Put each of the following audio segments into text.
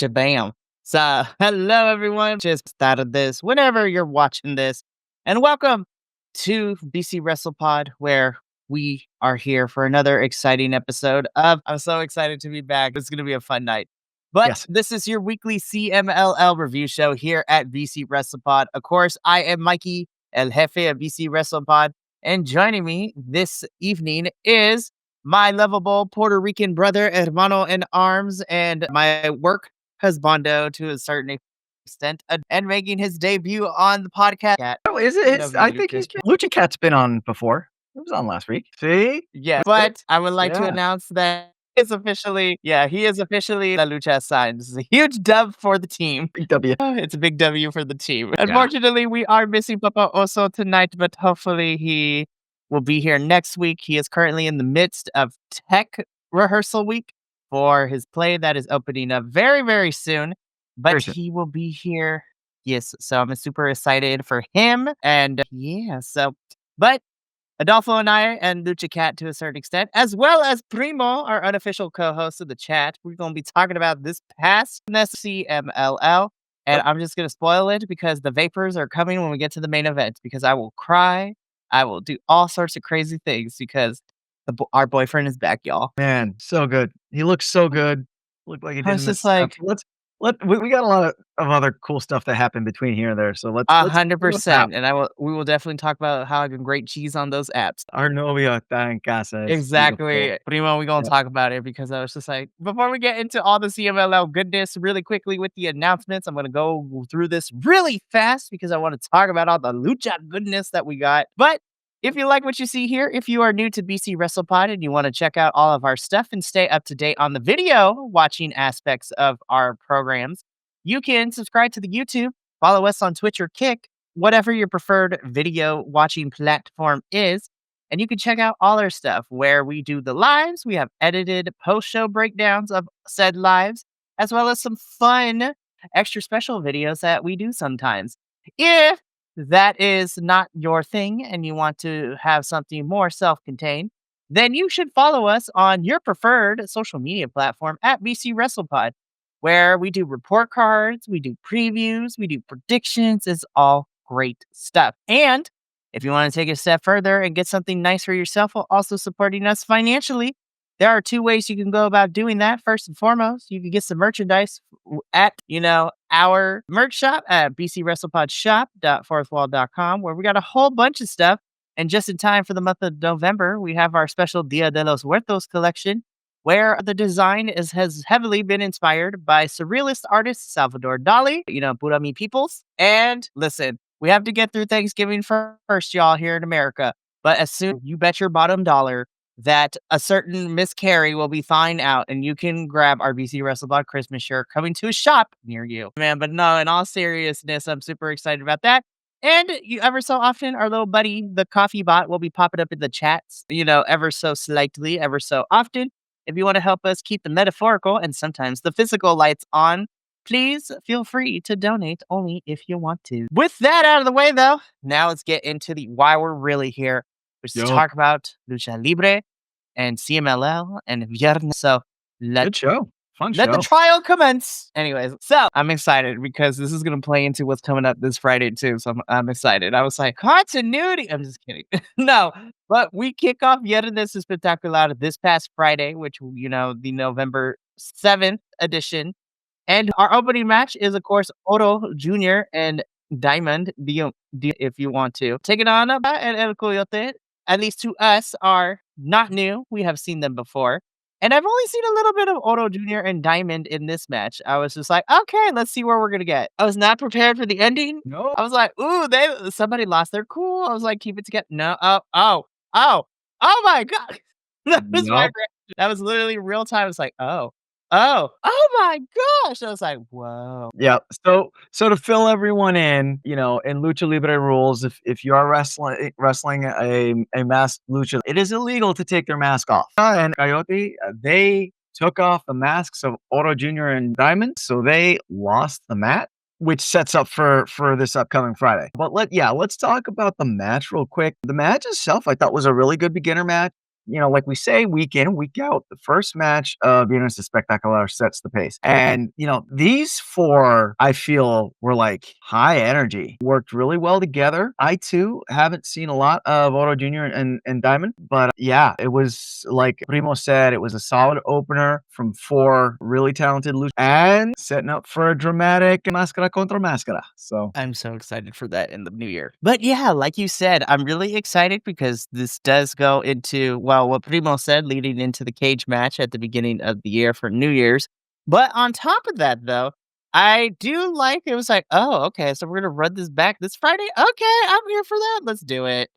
Bam. So, hello everyone. Just started this whenever you're watching this. And welcome to BC Wrestle Pod, where we are here for another exciting episode of I'm so excited to be back. It's gonna be a fun night. But Yes. this is your weekly CMLL review show here at BC Wrestle Pod. Of course, I am Mikey, El Jefe of BC Wrestle Pod. And joining me this evening is my lovable Puerto Rican brother, hermano in arms, and my work husbando to a certain extent, and making his debut on the podcast. Oh, is it? I think Lucha Cat's been on before. It was on last week. See? Yeah, but I would like to Yeah. announce that he is officially La Lucha signed. This is a huge dub for the team. Big W. It's a big W for the team. Unfortunately, we are missing Papa Oso tonight, but hopefully he will be here next week. He is currently in the midst of tech rehearsal week for his play that is opening up very, very soon. But Very soon. he will be here. Yes, so I'm super excited for him. And but Adolfo and I, and Lucha Cat to a certain extent, as well as Primo, our unofficial co-host of the chat, we're going to be talking about this past CMLL. And I'm just going to spoil it because the vapors are coming when we get to the main event, because I will cry. I will do all sorts of crazy things because our boyfriend is back, y'all. Man, so good. He looks so good. Looked like he I didn't was miss just a step. like, We got a lot of other cool stuff that happened between here and there. So let's 100%. And we will definitely talk about how I can grate cheese on those apps. Our novia está en casa. It's Exactly. beautiful. Primo, we're going to talk about it because I was just like, before we get into all the CMLL goodness really quickly with the announcements, I'm going to go through this really fast because I want to talk about all the Lucha goodness that we got. But if you like what you see here, if you are new to BC WrestlePod and you want to check out all of our stuff and stay up to date on the video watching aspects of our programs, you can subscribe to the YouTube, follow us on Twitch or Kick, whatever your preferred video watching platform is. And you can check out all our stuff where we do the lives. We have edited post-show breakdowns of said lives, as well as some fun extra special videos that we do sometimes. If that is not your thing and you want to have something more self-contained, then you should follow us on your preferred social media platform at BC WrestlePod, where we do report cards, we do previews, we do predictions. It's all great stuff. And if you want to take it a step further and get something nice for yourself while also supporting us financially, there are two ways you can go about doing that. First and foremost, you can get some merchandise at, our merch shop at bcwrestlepodshop.fourthwall.com, where we got a whole bunch of stuff. And just in time for the month of November, we have our special Dia de los Muertos collection, where the design has heavily been inspired by surrealist artist Salvador Dali, Pura Mi Peoples. And listen, we have to get through Thanksgiving first, y'all, here in America. But as soon you bet your bottom dollar that a certain Miss Carrie will be thawing out and you can grab our BC WrestlePod Christmas shirt coming to a shop near you. Man, but no, in all seriousness, I'm super excited about that. And ever so often, our little buddy, the coffee bot, will be popping up in the chats, ever so slightly, ever so often. If you want to help us keep the metaphorical and sometimes the physical lights on, please feel free to donate only if you want to. With that out of the way, though, now let's get into why we're really here, which is to talk about Lucha Libre and CMLL and Viernes. So good show. Fun show. Let the trial commence. Anyways, so I'm excited because this is going to play into what's coming up this Friday too. So I'm excited. I was like, continuity. I'm just kidding. No, but we kick off Viernes Espectacular this past Friday, which, the November 7th edition. And our opening match is, of course, Oro Jr. and Diamond, if you want to. Take it on up and El Coyote, at least to us, are not new. We have seen them before. And I've only seen a little bit of Oro Jr. and Diamond in this match. I was just like, okay, let's see where we're going to get. I was not prepared for the ending. No. I was like, ooh, somebody lost their cool. I was like, keep it together. No. Oh my God. That was literally real time. I was like, oh my gosh. I was like, whoa. Yeah. So to fill everyone in, in Lucha Libre rules, if you are wrestling a masked lucha, it is illegal to take their mask off. And Coyote, they took off the masks of Oro Jr. and Diamond, so they lost the match, which sets up for this upcoming Friday. But let's talk about the match real quick. The match itself, I thought, was a really good beginner match. like we say, week in, week out, the first match of Viernes Espectacular sets the pace. And, these four, I feel, were like high energy, worked really well together. I, too, haven't seen a lot of Oro Jr. and Diamond, but yeah, it was like Primo said, it was a solid opener from four really talented luchadores and setting up for a dramatic máscara contra máscara. So I'm so excited for that in the new year. But yeah, like you said, I'm really excited because this does go into, well, what Primo said leading into the cage match at the beginning of the year for New Year's. But on top of that, though, I do like it was like, oh, okay, so we're gonna run this back this Friday. Okay, I'm here for that. Let's do it.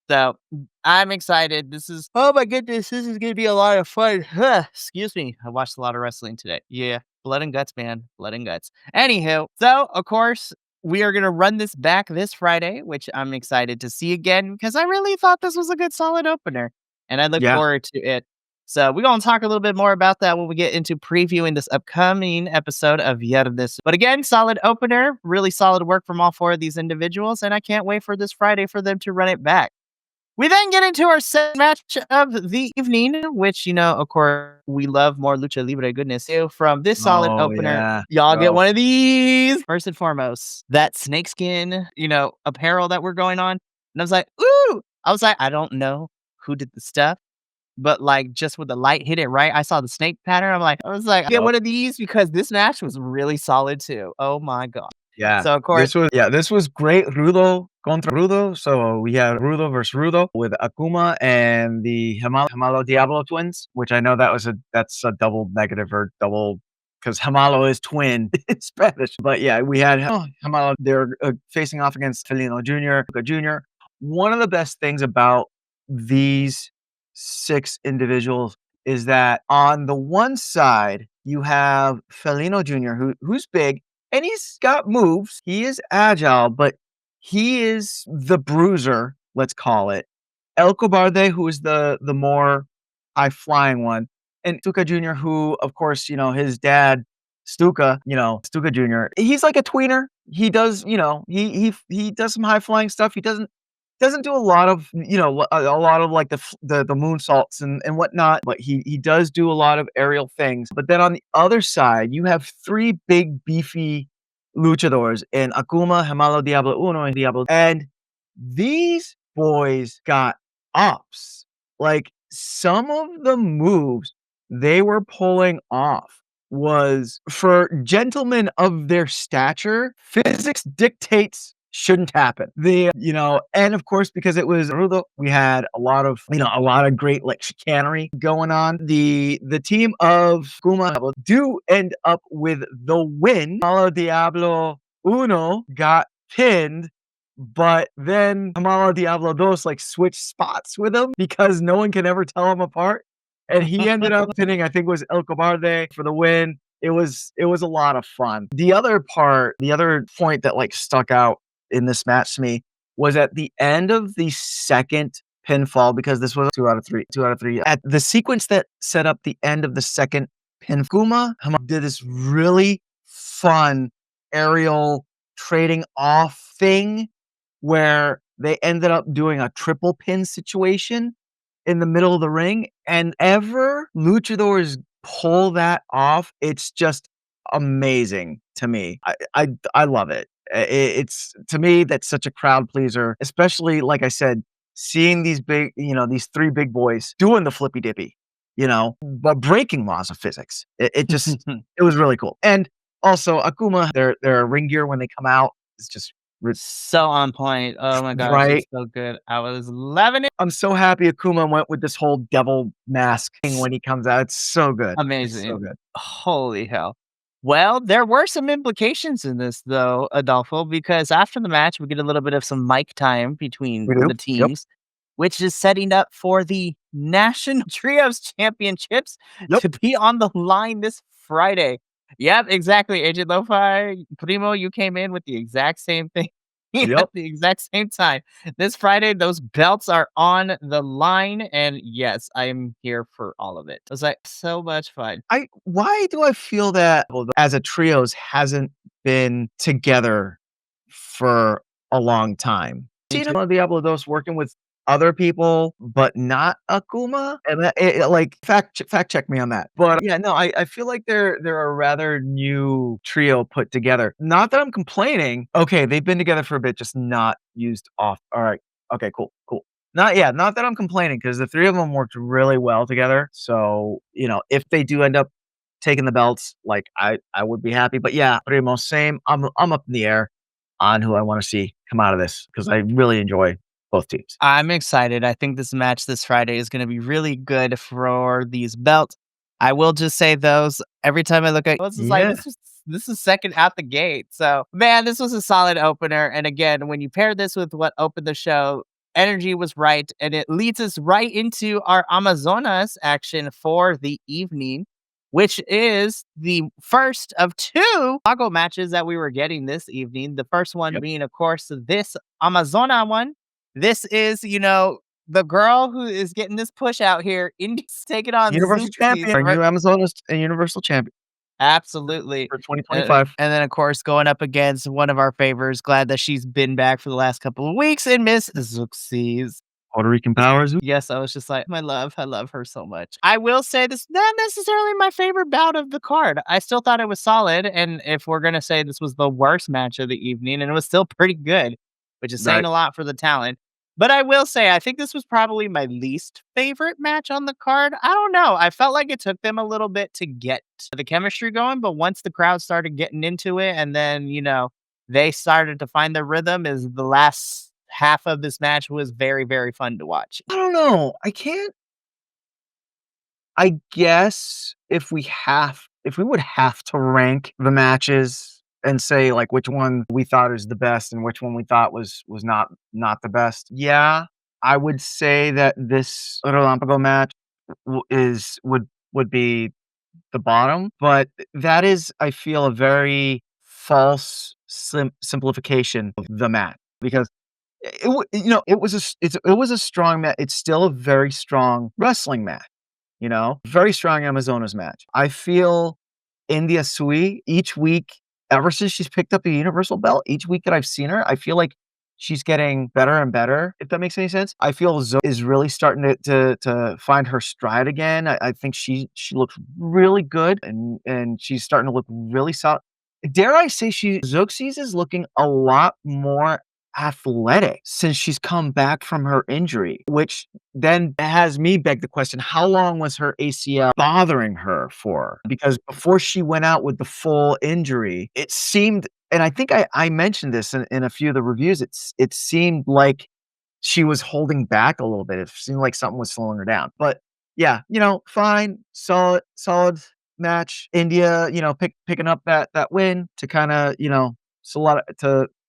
So I'm excited. This is, oh my goodness, this is gonna be a lot of fun. Excuse me. I watched a lot of wrestling today. Yeah, blood and guts, man. Blood and guts. Anywho, so of course, we are gonna run this back this Friday, which I'm excited to see again because I really thought this was a good solid opener. And I look yeah, forward to it. So we're gonna talk a little bit more about that when we get into previewing this upcoming episode of Viernes. But again, solid opener, really solid work from all four of these individuals, and I can't wait for this Friday for them to run it back. We then get into our second match of the evening, which, of course, we love more Lucha Libre goodness. So from this solid oh opener, yeah, y'all get go. one of these. First and foremost, that snakeskin, apparel that we're going on. And I was like, ooh, I don't know who did the stuff, but like just with the light hit it right. I saw the snake pattern. I was like, get Yep. one of these because this match was really solid too. Oh my God. Yeah, So of course, this was great. Rudo contra Rudo. So we had Rudo versus Rudo with Akuma and the Hamalo Diablo twins, which I know that's a double negative or double because Hamalo is twin in Spanish. But yeah, we had Hamalo. They're facing off against Felino Jr. Jr. One of the best things about these six individuals is that on the one side you have Felino Jr., who's big and he's got moves. He is agile, but he is the bruiser, let's call it. El Cobarde, who is the more high flying one, and Stuka Jr., who, of course, his dad, Stuka Jr., he's like a tweener. He does, he does some high flying stuff. He doesn't do a lot of a lot of like the moonsaults and whatnot, but he does do a lot of aerial things. But then on the other side, you have three big beefy luchadors in Akuma, Hamalo Diablo Uno, and Diablo, and these boys got ops. Like some of the moves they were pulling off was for gentlemen of their stature. Physics dictates shouldn't happen. And of course, because it was Rudo, we had a lot of great like chicanery going on. The team of Kuma do end up with the win. Malo Diablo Uno got pinned, but then Hamalo Diablo Dos like switched spots with him because no one can ever tell them apart. And he ended up pinning, I think it was El Cobarde for the win. It was a lot of fun. The other point that like stuck out in this match to me was at the end of the second pinfall, because this was 2 out of 3. At the sequence that set up the end of the second pin, Kuma did this really fun aerial trading off thing where they ended up doing a triple pin situation in the middle of the ring. And ever luchadors pull that off, it's just amazing to me. I love it. It's to me that's such a crowd pleaser, especially like I said, seeing these these three big boys doing the flippy dippy, but breaking laws of physics. It just it was really cool. And also Akuma, their ring gear when they come out is just so on point. Oh my gosh, it's right. so good. I was loving it. I'm so happy Akuma went with this whole devil mask thing when he comes out. It's so good. It's so Amazing. good. Holy hell. Well, there were some implications in this though, Adolfo, because after the match, we get a little bit of some mic time between We do. the Yep. teams, which is setting up for the National Trios Championships Yep. to be on the line this Friday. Yep, exactly. Agent Lo-Fi, Primo, you came in with the exact same thing at Yep. the exact same time. This Friday, those belts are on the line, and yes, I am here for all of it. It was like so much fun. Why do I feel that as a trios hasn't been together for a long time? Me See too. Diablo Dos working with other people, but not Akuma. And like fact check me on that. But yeah, no, I feel like they're a rather new trio put together. Not that I'm complaining. Okay, they've been together for a bit, just not used off. All right. Okay, cool, cool. Not that I'm complaining because the three of them worked really well together. So, if they do end up taking the belts, like I would be happy. But yeah, pretty much same. I'm up in the air on who I want to see come out of this because I really enjoy both teams. I'm excited. I think this match this Friday is going to be really good for these belts. I will just say those every time I look at this is like Yeah. this is second out the gate. So man, this was a solid opener. And again, when you pair this with what opened the show, energy was right, and it leads us right into our Amazonas action for the evening, which is the first of two Pago matches that we were getting this evening. The first one Yep. being, of course, this Amazona one. This is, the girl who is getting this push out here. Indy's taking on Universal Zoopsies. champion. Our new Amazon is a universal champion Absolutely. for Uh, 2025. and then, of course, going up against one of our favors. Glad that she's been back for the last couple of weeks, and Miss Zooksies. Puerto Rican powers. Yes, I was just like, I love her so much. I will say this not necessarily my favorite bout of the card. I still thought it was solid. And if we're gonna say this was the worst match of the evening, and it was still pretty good, which is saying Right. a lot for the talent. But I will say, I think this was probably my least favorite match on the card. I don't know. I felt like it took them a little bit to get the chemistry going, but once the crowd started getting into it, and then, they started to find their rhythm, is the last half of this match was very, very fun to watch. I don't know. I guess if we would have to rank the matches and say like which one we thought is the best and which one we thought was not the best. Yeah, I would say that this Relampago match would be the bottom, but that is, I feel, a very false simplification of the match because it was a strong match. It's still a very strong wrestling match. Very strong Amazonas match. I feel India Sui each week, ever since she's picked up the Universal belt, each week that I've seen her, I feel like she's getting better and better, if that makes any sense. I feel Zoe is really starting to find her stride again. I think she looks really good and she's starting to look really solid. Dare I say Zoxys is looking a lot more athletic since she's come back from her injury, which then has me beg the question, how long was her ACL bothering her for? Because before she went out with the full injury, it seemed, and I think I mentioned this in a few of the reviews, it seemed like she was holding back a little bit. It seemed like something was slowing her down. But yeah, fine, solid match. India, picking up that win to kind of,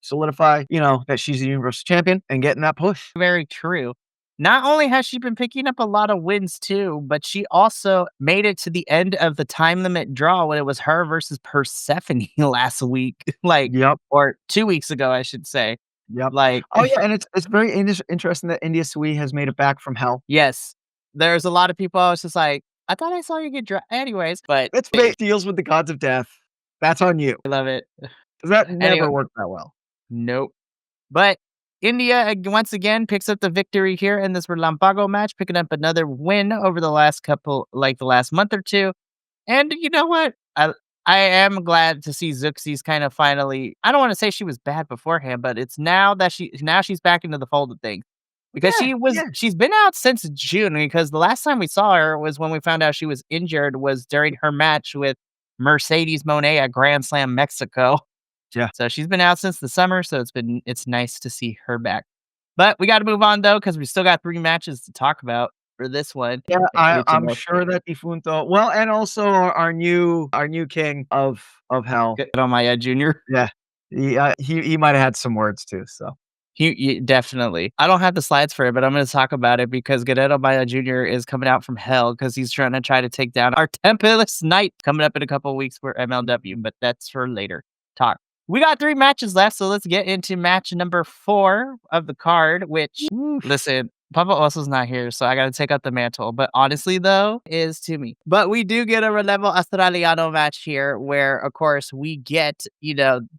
solidify, that she's the universal champion and getting that push. Very true. Not only has she been picking up a lot of wins too, but she also made it to the end of the time limit draw when it was her versus Persephone last week, Yep. or 2 weeks ago, I should say. Yep. Like, Oh, yeah, and it's very interesting that India Sui has made it back from hell. yes, there's a lot of people. I was just like, I thought I saw you get dra anyways, but It's hey, deals with the gods of death. That's on you, I love it. 'cause that Anyway, never worked that well. nope. But India once again picks up the victory here in this Relampago match, picking up another win over the last the last month or two. And you know what? I am glad to see Zooksies kind of finally. I don't want to say she was bad beforehand, but it's now she's back into the fold of things because Yeah, yeah. she's been out since June. Because the last time we saw her was when we found out she was injured was during her match with Mercedes Monet at Grand Slam Mexico. Yeah. So she's been out since the summer, so it's nice to see her back. But we got to move on though, because we still got 3 matches to talk about for this one. Yeah, Which I'm sure that Defunto, well, and also our new king of hell. Get on my Junior. Yeah. He might have had some words too, so. Definitely. I don't have the slides for it, but I'm going to talk about it because Guerrero Maya Jr. is coming out from hell because he's try to take down our Tempest Knight coming up in a couple of weeks for MLW, but that's for later talk. We got 3 matches left, so let's get into match number 4 of the card, which, listen, Papa Oso's not here, so I got to take up the mantle. But honestly, though, is to me. But we do get a Relevo Australiano match here where, of course, we get,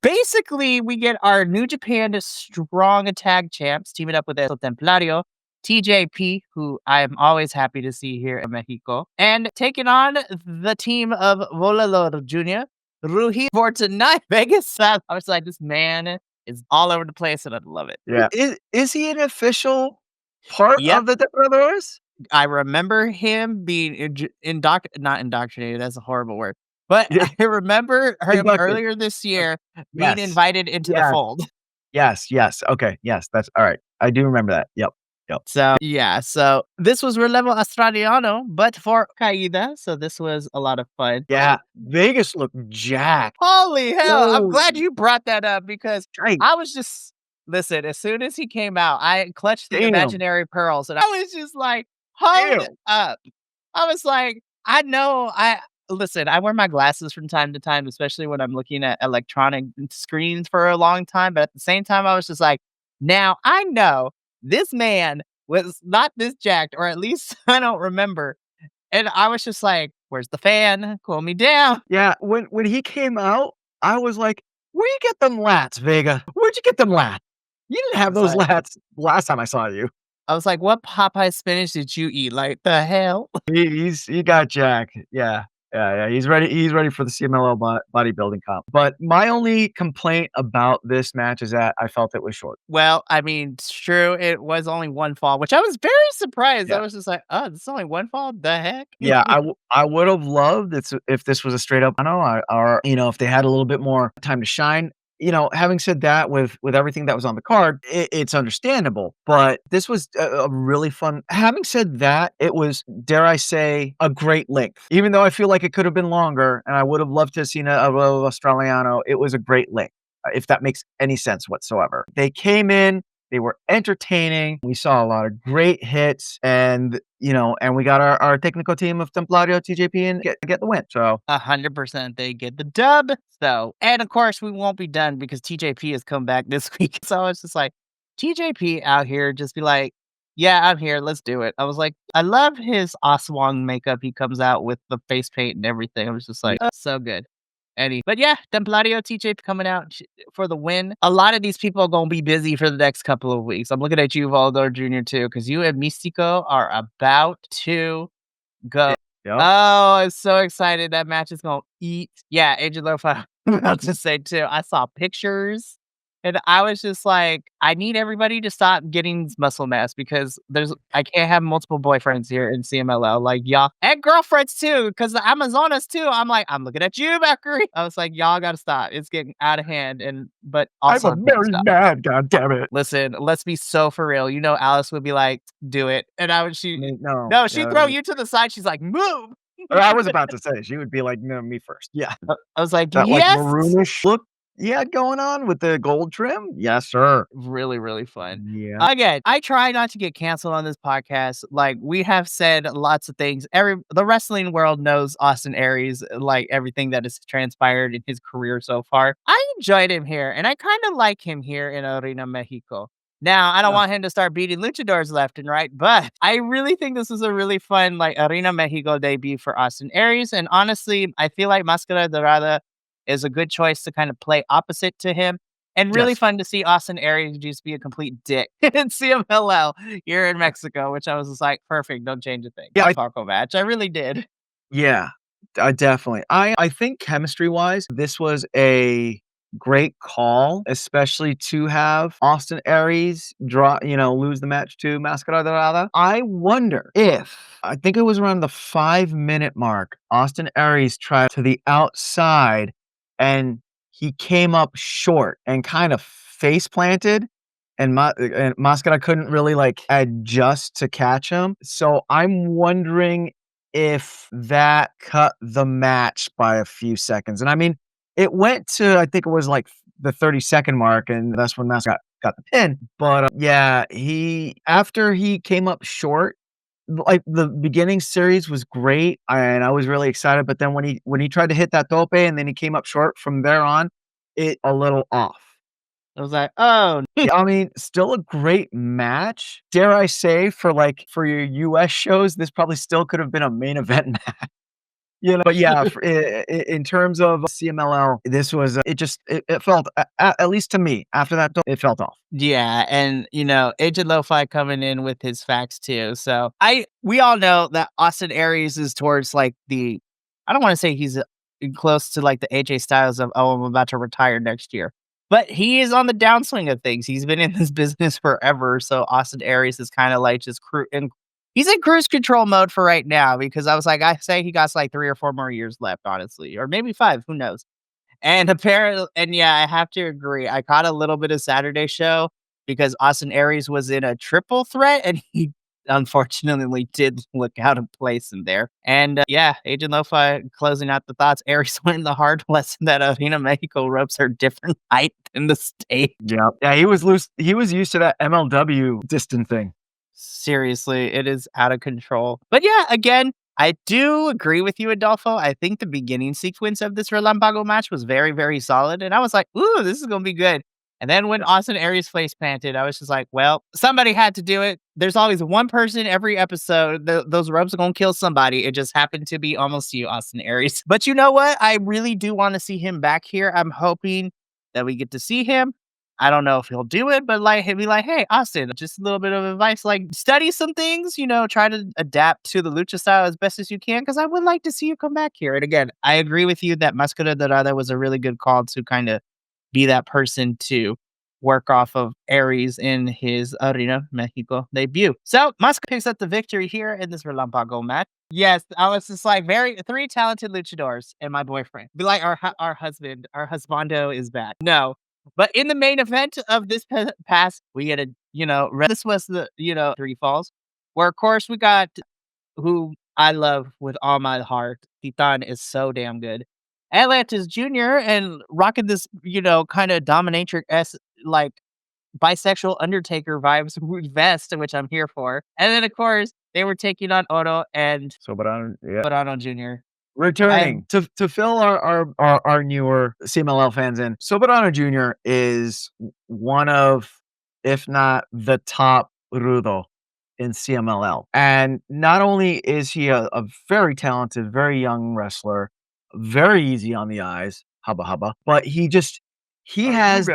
basically we get our New Japan strong tag champs teaming up with El Templario TJP, who I am always happy to see here in Mexico, and taking on the team of Volador Jr., Ruhi for tonight, Vegas. I was like, this man is all over the place, and I love it. Yeah. Is he an official part Yep. of the Depredadores? I remember him being not indoctrinated, that's a horrible word, but Yeah, I remember him inducted. earlier this year being Yes. invited into the Yes. fold. Yes, yes. Okay, yes, that's all right. I do remember that. Yep, yep. So, yeah, so this was Relevo Australiano, but for Caída, so this was a lot of fun. Yeah, Vegas looked jacked. Holy hell, I'm Holy glad you brought that up because shite. I was just listen, as soon as he came out, I clutched the Damn, imaginary pearls, and I was just like, "Hold damn. up." I was like, I know I listen, I wear my glasses from time to time, especially when I'm looking at electronic screens for a long time, but at the same time, I was just like, "Now, I know this man was not this jacked, or at least I don't remember." And I was just like, "Where's the fan? Cool me down." Yeah, when he came out, I was like, "Where you get them lats, Vega? Where'd you get them lats? You didn't have It's those like lats last time I saw you." I was like, "What Popeye spinach did you eat? Like, the hell?" He got jacked. Yeah. Yeah, yeah, he's ready for the CMLL bodybuilding comp. But my only complaint about this match is that I felt it was short. Well, I mean, it's true, it was only 1 fall, which I was very surprised. I Yeah. was just like, "Oh, it's only 1 fall? The heck?" Yeah, I would have loved it's if this was a straight up I don't know, or, if they had a little bit more time to shine. Having said that, with everything that was on the card, it's understandable, but this was a really fun having said that, it was, dare I say, a great length. Even though I feel like it could have been longer, and I would have loved to have seen a Rolo Australiano, it was a great length, if that makes any sense whatsoever. They came in, they were entertaining. We saw a lot of great hits, and we got our technical team of Templario, TJP, and get the win. So 100% they get the dub. So, and of course, we won't be done because TJP has come back this week. So it's just like TJP out here, just be like, "Yeah, I'm here. Let's do it." I was like, I love his Aswang makeup. He comes out with the face paint and everything. I was just like, "Oh, so good." But yeah, Templario TJ coming out for the win. A lot of these people are gonna be busy for the next couple of weeks. I'm looking at you, Valdor Jr. too, because you and Mystico are about to go. yep. Oh, I'm so excited. That match is gonna eat. Yeah, Angel Lo-Fi, I'm about to say too. I saw pictures and I was just like, I need everybody to stop getting muscle mass because I can't have multiple boyfriends here in CMLL. Like y'all and girlfriends too, because the Amazonas too. I'm like, I'm looking at you, Valkyrie. I was like, y'all gotta stop. It's getting out of hand. But I'm also a I can't very stop. mad, god damn it. Listen, let's be so for real. You know, Alice would be like, do it. And No, no, she'd throw no. you to the side. She's like, move. I was about to say, she would be like, "No, me first." Yeah. I was like, That, like, yes. maroonish look you had going on with the gold trim? Yes, sir. Really, really fun. Yeah. Again, I try not to get canceled on this podcast. Like we have said lots of things. The wrestling world knows Austin Aries, like everything that has transpired in his career so far. I enjoyed him here, and I kind of like him here in Arena Mexico. Now, I don't Yeah. want him to start beating luchadors left and right, but I really think this was a really fun like Arena Mexico debut for Austin Aries. And honestly, I feel like Mascara Dorada is a good choice to kind of play opposite to him. And really Yes. fun to see Austin Aries just be a complete dick in CMLL here in Mexico, which I was just like, perfect, don't change a thing. Yeah, That Taco match, I really did. yeah, definitely. I think chemistry-wise, this was a great call, especially to have Austin Aries lose the match to Mascara Dorada. I wonder if I think it was around the 5-minute mark, Austin Aries tried to the outside, and he came up short and kind of face planted, and Mascara couldn't really, like, adjust to catch him. So I'm wondering if that cut the match by a few seconds. And I mean, it went to I think it was like the 30-second mark, and that's when Mask got the pin. But yeah, he after he came up short, like the beginning series was great, and I was really excited. But then when he tried to hit that tope, and then he came up short from there on, it a little off. I was like, oh, Yeah, I mean, still a great match. Dare I say, for your US shows, this probably still could have been a main event match. But yeah, in terms of CMLL, this was it felt at least to me after that it felt off. Yeah, and Agent Lo-Fi coming in with his facts too. So we all know that Austin Aries is towards like I don't want to say he's close to like the AJ Styles of, oh, I'm about to retire next year. But he is on the downswing of things. He's been in this business forever. So Austin Aries is kind of like just he's in cruise control mode for right now, because I was like, I say he got like 3 or 4 more years left, honestly, or maybe 5, who knows? And apparently, and yeah, I have to agree. I caught a little bit of Saturday Show because Austin Aries was in a triple threat, and he unfortunately did look out of place in there. And yeah, Agent Lo-Fi closing out the thoughts. Aries learned the hard lesson that Arena Mexico ropes are different height than the stage. Yeah, he was loose. He was used to that MLW distancing. Seriously, it is out of control. But yeah, again, I do agree with you, Adolfo. I think the beginning sequence of this Relampago match was very, very solid. And I was like, ooh, this is going to be good. And then when Austin Aries face planted, I was just like, well, somebody had to do it. There's always one person every episode. Those ropes are going to kill somebody. It just happened to be almost you, Austin Aries. But you know what? I really do want to see him back here. I'm hoping that we get to see him. I don't know if he'll do it, but like he'll be like, hey, Austin, just a little bit of advice, like study some things, try to adapt to the lucha style as best as you can, because I would like to see you come back here. And again, I agree with you that Mascara Dorada was a really good call to kind of be that person to work off of Aries in his Arena Mexico debut. So Mascara picks up the victory here in this Relampago match. Yes, I was just like three talented luchadors and my boyfriend. Be like our husband, our husbando is back. No. But in the main event of this pass, we get this was the, three falls, where of course we got who I love with all my heart. Titan is so damn good. Atlantis Jr. and rocking this, kind of dominatrix like bisexual Undertaker vibes vest, which I'm here for. And then of course they were taking on Oro and Soberano Jr. Returning to fill our newer CMLL fans in, Soberano Jr. is one of, if not the top rudo in CMLL. And not only is he a very talented, very young wrestler, very easy on the eyes, hubba hubba, but he has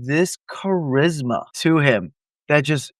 this charisma to him that just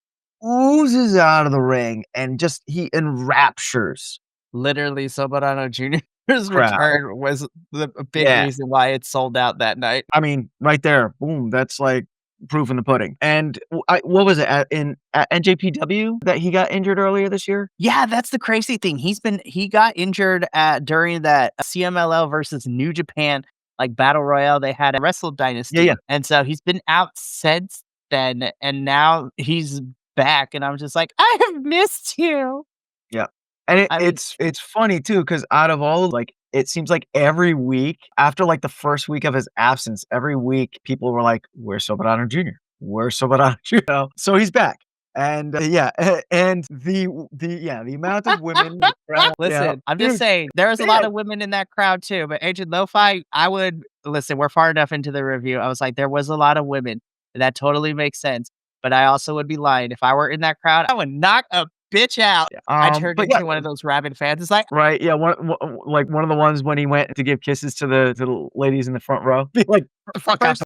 oozes out of the ring, and just he enraptures. Literally, Soberano Jr.'s Crowd. return was the big reason why it sold out that night. I mean, right there, boom, that's like proof in the pudding. And what was it at NJPW that he got injured earlier this year? Yeah, that's the crazy thing. He got injured during that CMLL versus New Japan like battle royale they had at Wrestle Dynasty. Yeah. And so he's been out since then, and now he's back, and I'm just like, I have missed you. Yeah. And it's funny too, because out of all, like, it seems like every week after like the first week of his absence, every week people were like, "Where's Soberano Jr.? Where's Soberano Jr.?" So he's back, and and the amount of women. In the crowd, listen, I'm just saying there was a lot of women in that crowd too. But Agent Lo-Fi, I would listen. We're far enough into the review. I was like, there was a lot of women. That totally makes sense. But I also would be lying if I were in that crowd. I would knock a bitch out. I turned into one of those rabid fans. It's like, right, yeah, one of the ones when he went to give kisses to the ladies in the front row. Like,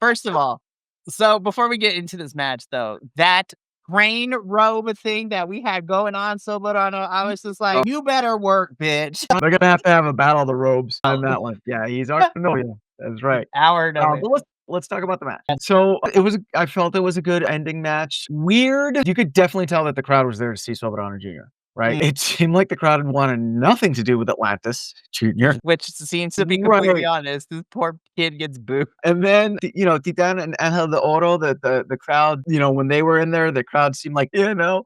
first of all, so before we get into this match, though, that crane robe thing that we had going on, Soberano, I was just like, you better work, bitch. They're gonna have a battle of the robes on that one. Yeah, he's already that's right. But let's talk about the match. So I felt it was a good ending match. Weird. You could definitely tell that the crowd was there to see Soberano Jr. Right? It seemed like the crowd wanted nothing to do with Atlantis Jr. Which seems to be completely honest. This poor kid gets booed. And then, Titan and Angel de Oro, the crowd, when they were in there, the crowd seemed like,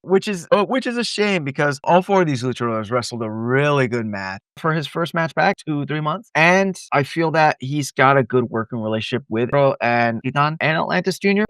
which is a shame, because all four of these luchadors wrestled a really good match for his first match back 2-3 months. And I feel that he's got a good working relationship with Oro and Titan and Atlantis Jr.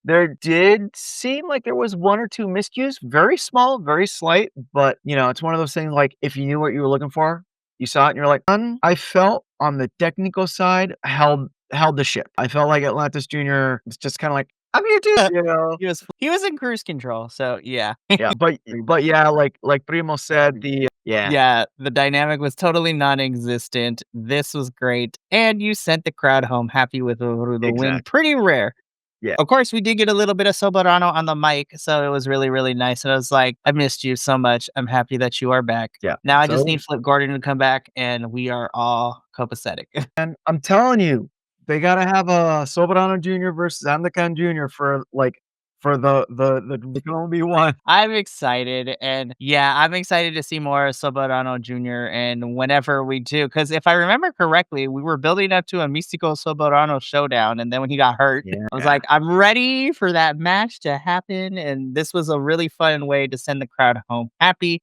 There did seem like there was 1 or 2 miscues, very small, very slight, but it's one of those things, like, if you knew what you were looking for, you saw it and you're like, I felt on the technical side held the ship. I felt like Atlantis Jr. was just kind of like, I'm here too, you know? He was in cruise control, so yeah. Yeah, but yeah, like Primo said, yeah, Yeah, the dynamic was totally non-existent. This was great, and you sent the crowd home happy with the win. exactly. Pretty rare. Yeah, Of course, we did get a little bit of Soberano on the mic, so it was really, really nice. And I was like, I missed you so much. I'm happy that you are back. yeah. Now I just So need Flip Gordon to come back, and we are all copacetic. and I'm telling you, they gotta have a Soberano Jr. versus Andacan Jr. for, like, for the there can only be one. I'm excited, and yeah, I'm excited to see more Soberano Jr. And whenever we do, because if I remember correctly, we were building up to a Mystico Soberano showdown, and then when he got hurt, Yeah. I was like, I'm ready for that match to happen, and this was a really fun way to send the crowd home happy.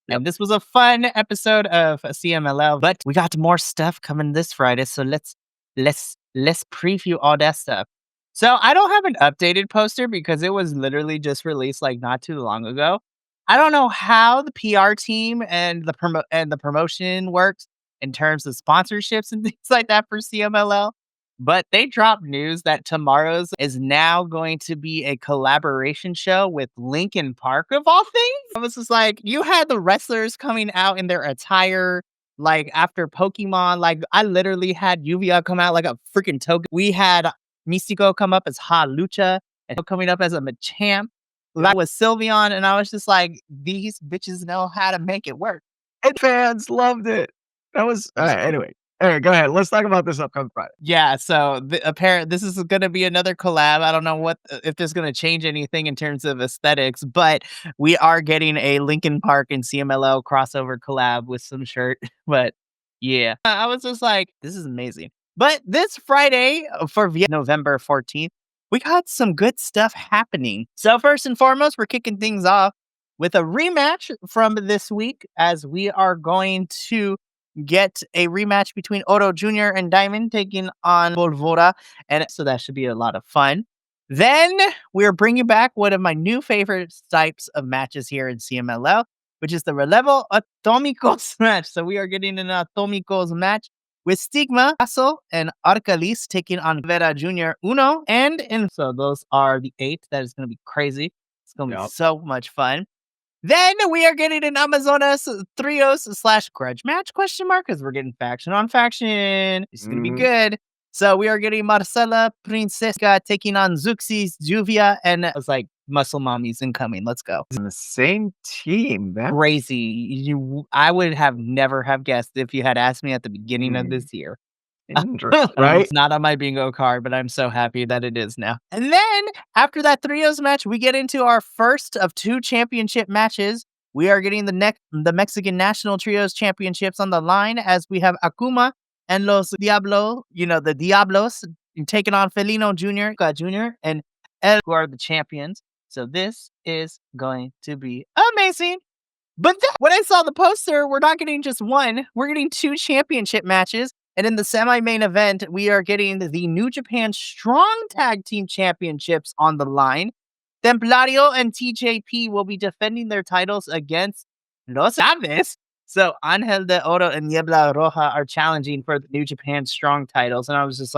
Yep. And this was a fun episode of CMLL, but we got more stuff coming this Friday, so let's preview all that stuff. So I don't have an updated poster because it was literally just released like not too long ago. I don't know how the PR team and the promotion works in terms of sponsorships and things like that for CMLL, but they dropped news that tomorrow's is now going to be a collaboration show with Linkin Park of all things. I was just like, you had the wrestlers coming out in their attire like after Pokemon. Like I literally had Yuvia come out like a freaking token. We had Mistico come up as Ha Lucha and coming up as a Machamp. That was Sylveon, and I was just like, these bitches know how to make it work. And fans loved it. That was anyway. Anyway, go ahead. Let's talk about this upcoming Friday. Yeah, so this is gonna be another collab. I don't know what if this is gonna change anything in terms of aesthetics, but we are getting a Linkin Park and CMLL crossover collab with some shirt. But yeah, I was just like, this is amazing. But this Friday for November 14th, we got some good stuff happening. So first and foremost, we're kicking things off with a rematch from this week as we are going to get a rematch between Oro Jr. and Diamond taking on Volvora. And so that should be a lot of fun. Then we're bringing back one of my new favorite types of matches here in CMLL, which is the Relevo Atomicos match. So we are getting an Atomicos match with Stigma, Castle, and Arcalis taking on Vera Jr. Uno. And so those are the 8. That is going to be crazy. It's going to be Yep. so much fun. Then we are getting an Amazonas trios slash grudge match question mark because we're getting faction on faction. It's gonna be Mhm. good. So we are getting Marcela Princesca taking on Zuxis, Juvia, and I was like, muscle mommies incoming. Let's go. On the same team, man. Crazy. I would have never have guessed if you had asked me at the beginning of Hmm. this year. Interesting, right? It's not on my bingo card, but I'm so happy that it is now. And then after that trios match, we get into our first of 2 championship matches. We are getting the Mexican National Trios Championships on the line as we have Akuma and Los Diablo, the Diablos taking on Felino Jr. and El, who are the champions. So this is going to be amazing. But then when I saw the poster, we're not getting just one, we're getting 2 championship matches. And in the semi-main event, we are getting the New Japan Strong Tag Team Championships on the line. Templario and TJP will be defending their titles against Los Aves. So Angel de Oro and Niebla Roja are challenging for the New Japan Strong titles. And I'm just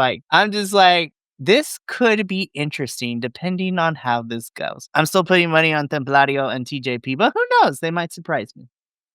like, this could be interesting depending on how this goes. I'm still putting money on Templario and TJP, but who knows? They might surprise me.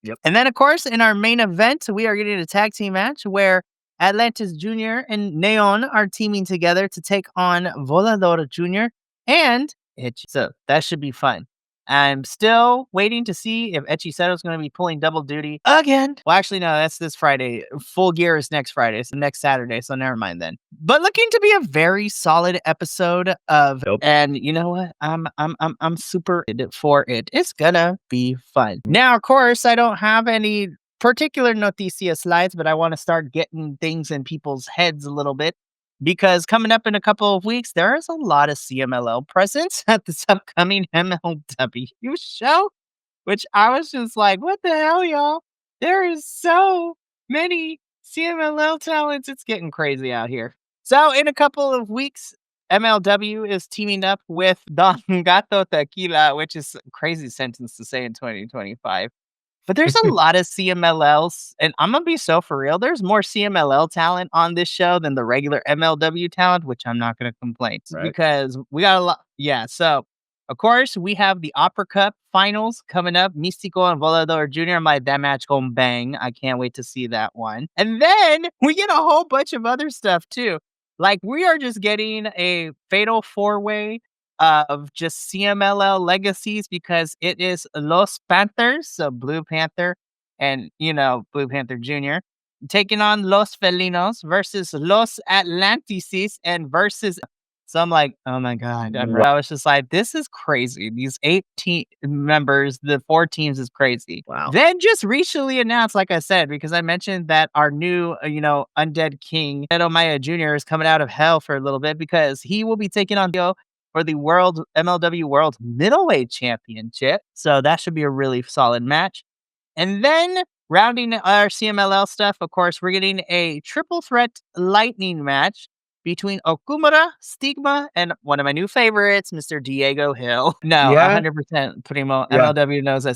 Yep. And then, of course, in our main event, we are getting a tag team match where Atlantis Jr. and Neon are teaming together to take on Volador Jr. and Itchy. So that should be fun. I'm still waiting to see if Echisato is going to be pulling double duty again. Well, actually, no, that's this Friday. Full Gear is next Friday, so next Saturday. So never mind then. But looking to be a very solid episode of, Yep. and you know what? I'm super excited for it. It's gonna be fun. Now, of course, I don't have any particular noticia slides, but I want to start getting things in people's heads a little bit. Because coming up in a couple of weeks, there is a lot of CMLL presence at this upcoming MLW show, which I was just like, what the hell, y'all? There is so many CMLL talents. It's getting crazy out here. So in a couple of weeks, MLW is teaming up with Don Gato Tequila, which is a crazy sentence to say in 2025. But there's a lot of CMLLs, and I'm gonna be so for real. There's more CMLL talent on this show than the regular MLW talent, which I'm not gonna complain Right. because we got a lot. Yeah, so of course we have the Opera Cup finals coming up. Místico and Volador Jr. That match going bang. I can't wait to see that one. And then we get a whole bunch of other stuff too. Like we are just getting a fatal four way of just CMLL legacies because it is Los Panthers, so Blue Panther and, Blue Panther Jr., taking on Los Felinos versus Los Atlantices and versus. So I'm like, oh my God. I was just like, this is crazy. These 18 members, the four teams is crazy. Wow. Then just recently announced, like I said, because I mentioned that our new, Undead King, Edo Maya Jr., is coming out of hell for a little bit because he will be taking on for the World MLW World Middleweight Championship. So that should be a really solid match. And then rounding our CMLL stuff, of course, we're getting a triple threat lightning match between Okumura, Stigma, and one of my new favorites, Mr. Diego Hill. No, Yeah. 100% Primo. Yeah. MLW knows that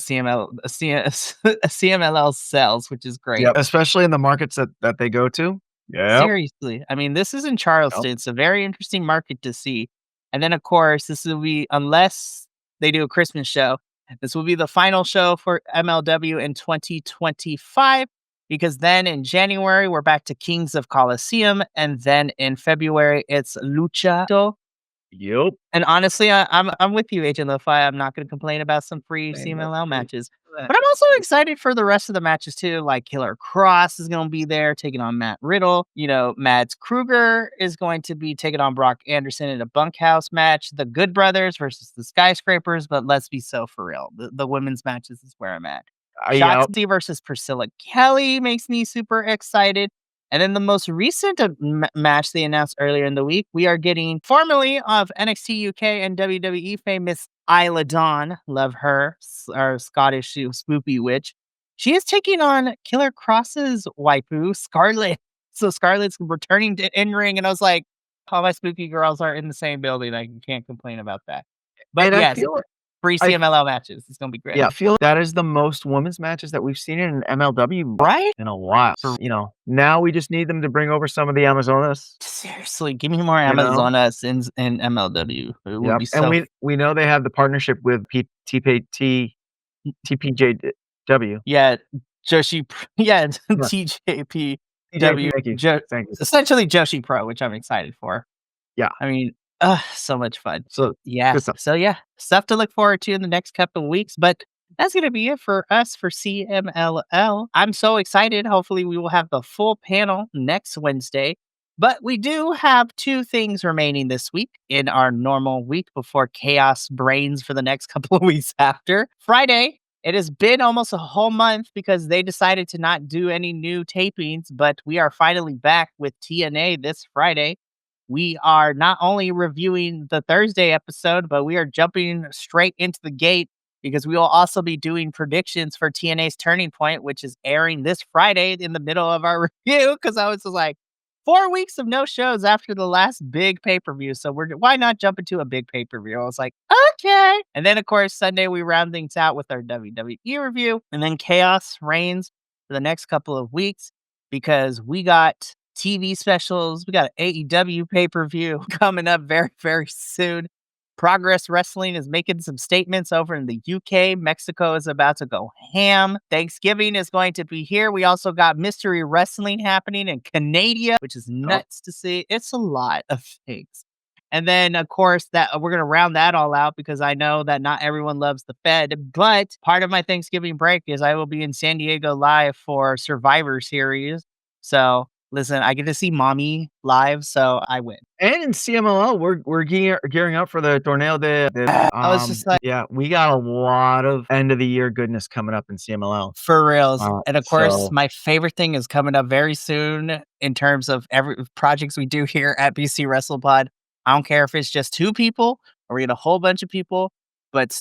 CMLL sells, which is great. Yeah. Especially in the markets that they go to. Yeah. Seriously. I mean, this is in Charleston. It's a very interesting market to see. And then, of course, this will be, unless they do a Christmas show, this will be the final show for MLW in 2025, because then in January, we're back to Kings of Coliseum. And then in February, it's Lucha. Yep. And honestly, I'm with you, Agent Lo-Fi. I'm not going to complain about some free Same, CMLL that's matches. But I'm also excited for the rest of the matches too. Like Killer Cross is going to be there taking on Matt Riddle. Mads Kruger is going to be taking on Brock Anderson in a bunkhouse match. The Good Brothers versus the Skyscrapers. But let's be so for real. The women's matches is where I'm at. Yeah. Shotzi versus Priscilla Kelly makes me super excited. And then the most recent match they announced earlier in the week, we are getting formerly of NXT UK and WWE famous Isla Dawn. Love her, our Scottish spoopy witch. She is taking on Killer Cross's waifu, Scarlett. So Scarlett's returning to in-ring, and I was like, all my spooky girls are in the same building. I can't complain about that. But And I yes, feel free I CMLL matches. It's going to be great. Yeah, I feel that is the most women's matches that we've seen in MLW Right? in a while. Now we just need them to bring over some of the Amazonas. Seriously, give me more You know? Amazonas in MLW. It would Yep. be And so. we know they have the partnership with TPJW. Yeah, Joshi. Yeah, Yeah, TJPW. TJP, thank you. Thank you. Essentially Joshi Pro, which I'm excited for. Yeah. I mean, so much fun. So Yeah. good stuff. So yeah, stuff to look forward to in the next couple of weeks. But that's gonna be it for us for CMLL. I'm so excited. Hopefully, we will have the full panel next Wednesday. But we do have two things remaining this week in our normal week before Chaos Brains for the next couple of weeks after. Friday, it has been almost a whole month because they decided to not do any new tapings, but we are finally back with TNA this Friday. We are not only reviewing the Thursday episode, but we are jumping straight into the gate because we will also be doing predictions for TNA's Turning Point, which is airing this Friday in the middle of our review. Because I was just like, 4 weeks of no shows after the last big pay-per-view. So why not jump into a big pay-per-view? I was like, okay. And then, of course, Sunday, we round things out with our WWE review. And then Chaos reigns for the next couple of weeks because we got TV specials. We got an AEW pay-per-view coming up very, very soon. Progress Wrestling is making some statements over in the UK. Mexico is about to go ham. Thanksgiving is going to be here. We also got Mystery Wrestling happening in Canada, which is nuts to see. It's a lot of things. And then, of course, that we're going to round that all out because I know that not everyone loves the Fed. But part of my Thanksgiving break is I will be in San Diego live for Survivor Series. So listen, I get to see mommy live, so I win. And in CMLL, we're gearing up for the Torneo I was just like, yeah, we got a lot of end of the year goodness coming up in CMLL. for reals. And of course, So my favorite thing is coming up very soon in terms of every projects we do here at BC WrestlePod. I don't care if it's just 2 people or we get a whole bunch of people, but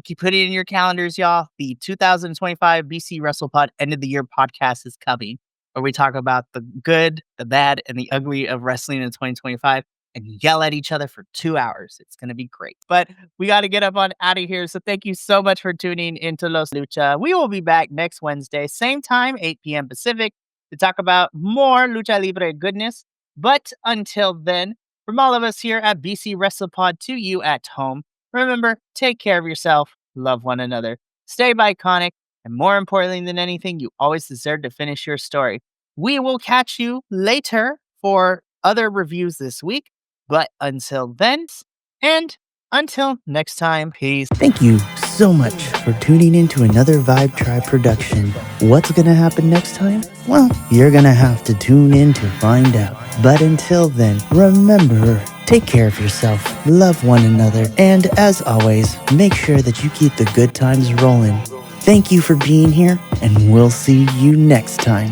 keep putting it in your calendars, y'all. The 2025 BC WrestlePod end of the year podcast is coming, where we talk about the good, the bad, and the ugly of wrestling in 2025. and yell at each other for 2 hours. It's gonna be great. But we gotta get up on out of here. So thank you so much for tuning into Los Lucha. We will be back next Wednesday, same time, 8 p.m. Pacific, to talk about more Lucha Libre goodness. But until then, from all of us here at BC WrestlePod to you at home, remember, take care of yourself, love one another, stay iconic, and more importantly than anything, you always deserve to finish your story. We will catch you later for other reviews this week. But until then, and until next time, peace. Thank you so much for tuning in to another Vibe Tribe production. What's gonna happen next time? Well, you're gonna have to tune in to find out. But until then, remember, take care of yourself, love one another, and as always, make sure that you keep the good times rolling. Thank you for being here, and we'll see you next time.